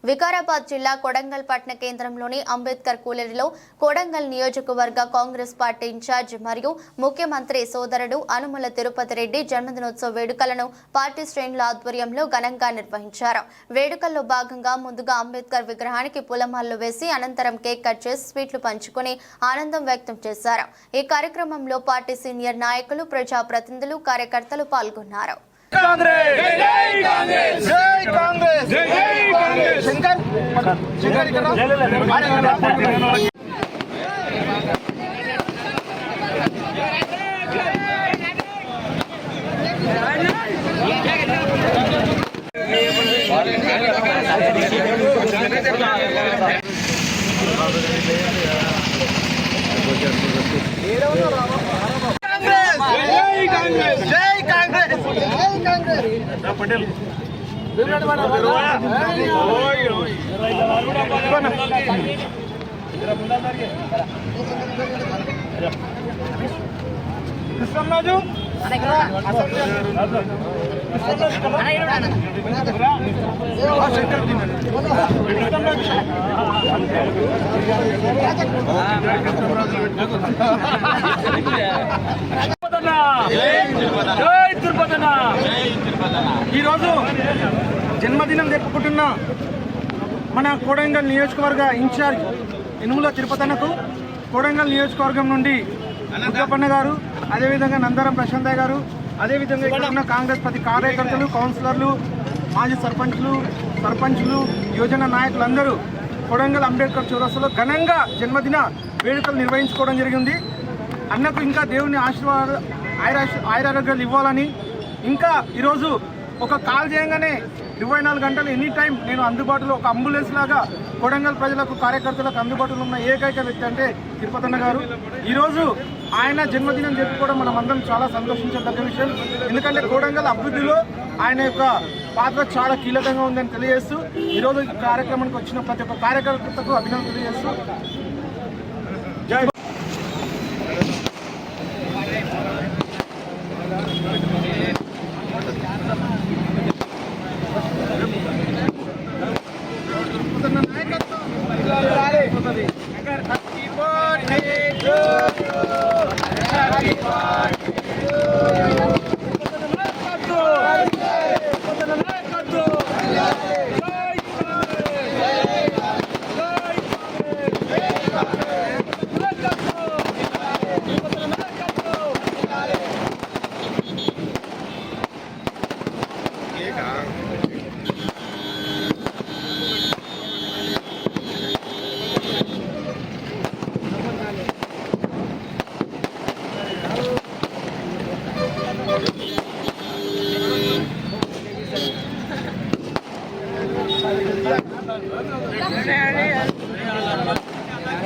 వికారాబాద్ జిల్లా కొడంగల్ పట్టణ కేంద్రంలోని అంబేద్కర్ కూలరీలో కొడంగల్ నియోజకవర్గ కాంగ్రెస్ పార్టీ ఇన్ఛార్జ్ మరియు ముఖ్యమంత్రి సోదరుడు అనుముల తిరుపతి రెడ్డి జన్మదినోత్సవ వేడుకలను పార్టీ శ్రేణుల ఆధ్వర్యంలో ఘనంగా నిర్వహించారు. వేడుకల్లో భాగంగా ముందుగా అంబేద్కర్ విగ్రహానికి పూలమాలలు వేసి అనంతరం కేక్ కట్ చేసి స్వీట్లు పంచుకొని ఆనందం వ్యక్తం చేశారు. ఈ కార్యక్రమంలో పార్టీ సీనియర్ నాయకులు, ప్రజాప్రతినిధులు, కార్యకర్తలు పాల్గొన్నారు. कांग्रेस जय कांग्रेस जय कांग्रेस जय कांग्रेस शंकर शंकर पटेल कृष्णराजु జన్మదినం జరుపుకుంటున్న మన కొడంగల్ నియోజకవర్గ ఇన్ఛార్జ్ యనుమల తిరుపతన్నకు కొడంగల్ నియోజకవర్గం నుండి ముద్దపన్న గారు, అదేవిధంగా నందరం ప్రశాంత్ గారు, అదేవిధంగా ఇక్కడ ఉన్న కాంగ్రెస్ ప్రతి కార్యకర్తలు, కౌన్సిలర్లు, మాజీ సర్పంచులు, యువజన నాయకులందరూ కొడంగల్ అంబేద్కర్ చౌరస్తాలో ఘనంగా జన్మదిన వేడుకలు నిర్వహించుకోవడం జరిగింది. అన్నకు ఇంకా దేవుని ఆయురారోగ్యాలు ఇవ్వాలని, ఇంకా ఈరోజు ఒక కాల్ చేయగానే 24 గంటలు ఎనీ టైం నేను అందుబాటులో, ఒక అంబులెన్స్ లాగా కొడంగల్ ప్రజలకు, కార్యకర్తలకు అందుబాటులో ఉన్న ఏకైక వ్యక్తి అంటే తిరుపతన్న గారు. ఈరోజు ఆయన జన్మదినం జరుపుకోవడం మనం అందరం చాలా సంతోషించదగ్గ విషయం. ఎందుకంటే కొడంగల్ అభివృద్ధిలో ఆయన యొక్క పాత్ర చాలా కీలకంగా ఉందని తెలియజేస్తూ ఈరోజు ఈ కార్యక్రమానికి వచ్చిన ప్రతి ఒక్క కార్యకర్తకు అభినందనలు తెలియజేస్తూ